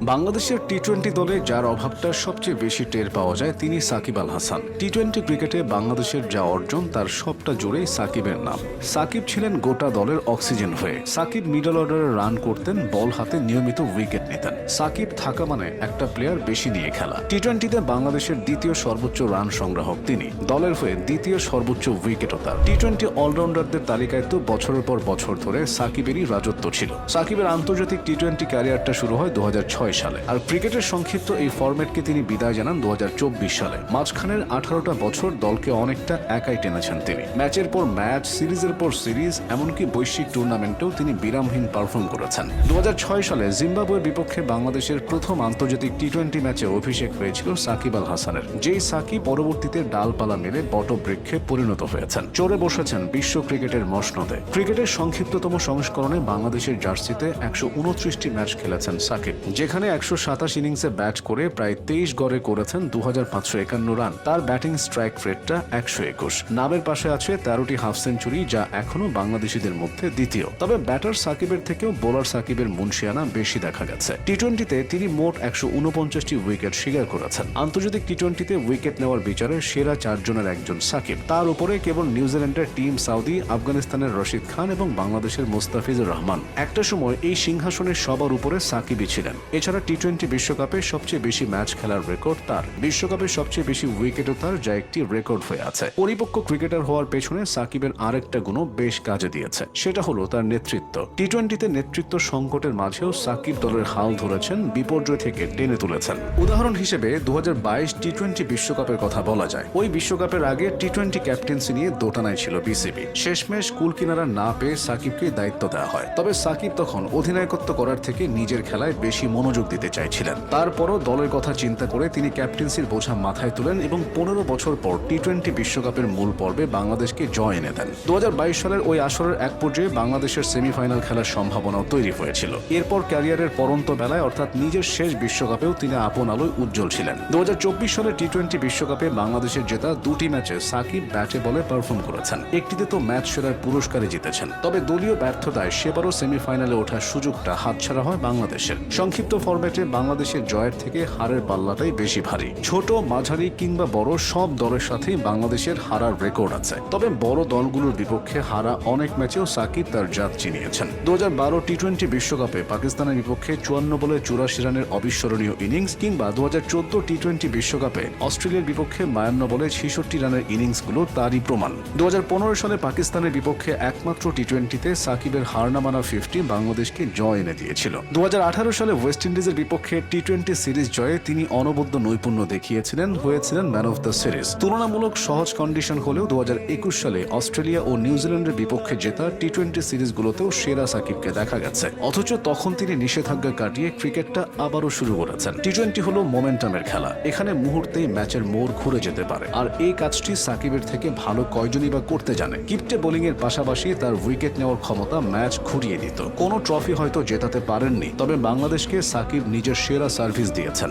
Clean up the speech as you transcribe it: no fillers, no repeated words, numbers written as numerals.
বাংলাদেশের টি-20 দলে যার অভাবটা সবচেয়ে বেশি টের পাওয়া যায় তিনি সাকিব আল হাসান। টি-20 ক্রিকেটে বাংলাদেশের যা অর্জন তার সবটা জুড়েই সাকিবের নাম। সাকিব ছিলেন গোটা দলের অক্সিজেন হয়ে। সাকিব মিডল অর্ডারে রান করতেন, বল হাতে নিয়মিত উইকেট নিতেন। সাকিব থাকা মানে একটা প্লেয়ার বেশি নিয়ে খেলা। টি-20তে বাংলাদেশের দ্বিতীয় সর্বোচ্চ রান সংগ্রাহক তিনি, দলের হয়ে দ্বিতীয় সর্বোচ্চ উইকেটও তার। টি-20 অলরাউন্ডারদের তালিকায় তো বছরের পর বছর ধরে সাকিবেরই রাজত্ব ছিল। সাকিবের আন্তর্জাতিক টি-20 ক্যারিয়ারটা শুরু হয় 2006 সালে, আর ক্রিকেটের সংক্ষিপ্ত এই ফরম্যাটকে তিনি বিদায় জানান 2024 সালে। মাঝখানের 18টা বছর দলকে অনেকটা একাই টেনেছেন তিনি। ম্যাচের পর ম্যাচ, সিরিজের পর সিরিজ, এমনকি বৈশ্বিক টুর্নামেন্টেও তিনি বিরামহীন পারফর্ম করেছেন। 2006 সালে জিম্বাবুয়ের বিপক্ষে বাংলাদেশের প্রথম আন্তর্জাতিক টি-20 ম্যাচে অভিষেক হয়েছিল সাকিব আল হাসানের, যেই সাকিব পরবর্তীতে ডালপালা মেলে বটবৃক্ষে পরিণত হয়েছেন, চড়ে বসেছেন বিশ্ব ক্রিকেটের মসনদে। ক্রিকেটের সংক্ষিপ্ততম সংস্করণে বাংলাদেশের জার্সিতে 129টি ম্যাচ খেলেছেন সাকিব, যেখানে 127 ইনিংসে ব্যাট করে প্রায় 23 গড়ে করেছেন 2551 রান। তার ব্যাটিং স্ট্রাইক রেটটা 121। নামের পাশে আছে 13টি হাফ সেঞ্চুরি, যা এখনো বাংলাদেশিদের মধ্যে দ্বিতীয়। তবে ব্যাটার সাকিবের থেকেও বোলার সাকিবের মুনশিয়ানা বেশি দেখা গেছে। টি-20তে তিনি মোট 149টি উইকেট শিকার করেছেন। আন্তর্জাতিক টি-20তে উইকেট নেওয়ার বিচারে সেরা 4 জনের একজন সাকিব। তার উপরে কেবল নিউজিল্যান্ডের টিম সাউদি, আফগানিস্তানের রশিদ খান এবং বাংলাদেশের মোস্তাফিজুর রহমান। একটা সময় এই সিংহাসনের সবার উপরে সাকিবই ছিলেন। এছাড়া টি-20 বিশ্বকাপে সবচেয়ে বেশি ম্যাচ খেলার রেকর্ড তার। বিশ্বকাপে সবচেয়ে বেশি উইকেটও তার, যা একটি রেকর্ড হয়ে আছে। পরিপক্ক ক্রিকেটার হওয়ার পেছনে সাকিবের আরেকটা গুণও বেশ কাজে দিয়েছে, সেটা হলো তার নেতৃত্ব। টি-20তে নেতৃত্ব সংকটের মাঝেও সাকিব দলের হাল ধরেছেন, বিপর্যয় থেকে টেনে তুলেছেন। উদাহরণ হিসেবে 2022 টি-20 বিশ্বকাপের কথা বলা যায়। ওই বিশ্বকাপের আগে টি-20 ক্যাপ্টেন্সি নিয়ে দোটানায় ছিল বিসিবি। শেষমেশ কুল কিনারা না পেয়ে সাকিবকে দায়িত্ব দেওয়া হয়। তবে সাকিব তখন অধিনায়কত্ব করার থেকে নিজের খেলায় বেশি মনোযোগ দিতে চাইছিলেন। তারপরও দলের কথা চিন্তা করে তিনি ক্যাপ্টেন্সির বোঝা মাথায় তুলেন এবং 15 বছর পর টি-20 বিশ্বকাপের মূল পর্বে বাংলাদেশকে জয় এনে দেন। 2022 সালের ওই আসরের এক পর্যায়ে বাংলাদেশের সেমিফাইনাল খেলার সম্ভাবনাও তৈরি হয়েছিল। এরপর ক্যারিয়ারের পরন্ত বেলায় অর্থাৎ নিজের শেষ বিশ্বকাপেও তিনি আপন আলোয় উজ্জ্বল ছিলেন। 2024 সালের টি-20 বিশ্বকাপে বাংলাদেশের জেতা 2টি ম্যাচে সাকিব ব্যাটে বলে পারফর্ম করেছেন। একটিতে তো ম্যাচ সেরার পুরস্কারে জিতেছেন। তবে দলীয় ব্যর্থতায় সেবারও সেমিফাইনালে ওঠার সুযোগটা হাতছাড়া হয় বাংলাদেশের। সংক্ষিপ্ত ফরম্যাটে বাংলাদেশের জয়ের থেকে হারের পাল্লাটাই বেশি ভারী। ছোট, মাঝারি কিংবা বড় সব দলের সাথেই বাংলাদেশের হারার রেকর্ড আছে। তবে বড় দলগুলোর বিপক্ষে হারা অনেক ম্যাচেও সাকিব তার জাত চিনিয়েছেন। 2012 টি-20 বিশ্বকাপে পাকিস্তানের বিপক্ষে 54 বলে 84 রানের অবিস্মরণীয় ইনিংস, কিংবা 2014 টি-20 বিশ্বকাপে অস্ট্রেলিয়ার বিপক্ষে 52 বলে 66 রানের ইনিংসগুলো তারই প্রমাণ। 2015 সালে পাকিস্তানের বিপক্ষে একমাত্র টি-20তে সাকিবের হার না মানা 50 বাংলাদেশকে জয় এনে দিয়েছিল। 2018 সালে ওয়েস্ট ইন্ডিজের বিপক্ষে টি-20 সিরিজ জয়ে তিনি অনবদ্য নৈপুণ্য দেখিয়েছিলেন, হয়েছিলেন ম্যান অফ দ্য সিরিজ। তুলনামূলক সহজ কন্ডিশন হলেও 2021 সালে অস্ট্রেলিয়া ও নিউজিল্যান্ডের বিপক্ষে জেতা টি-20 সিরিজগুলোতেও সেরা সাকিবকে দেখা গেছে। অথচ তখন তিনি নিষেধাজ্ঞা কাটিয়ে ক্রিকেটটা আবারও শুরু করেছেন। টি-20 হলো মোমেন্টামের খেলা। এখানে মুহূর্তেই ম্যাচের মোড় ঘুরে যেতে পারে, আর এই কাজটি সাকিবের থেকে ভালো কয়জনই বা করতে জানে। কিপ্টে বোলিং এর পাশাপাশি তার উইকেট নেওয়ার ক্ষমতা ম্যাচ ঘুরিয়ে দিত। কোনো ট্রফি হয়তো জেতাতে পারেননি, তবে বাংলাদেশকে সাকিব নিজের সেরা সার্ভিস দিয়েছেন।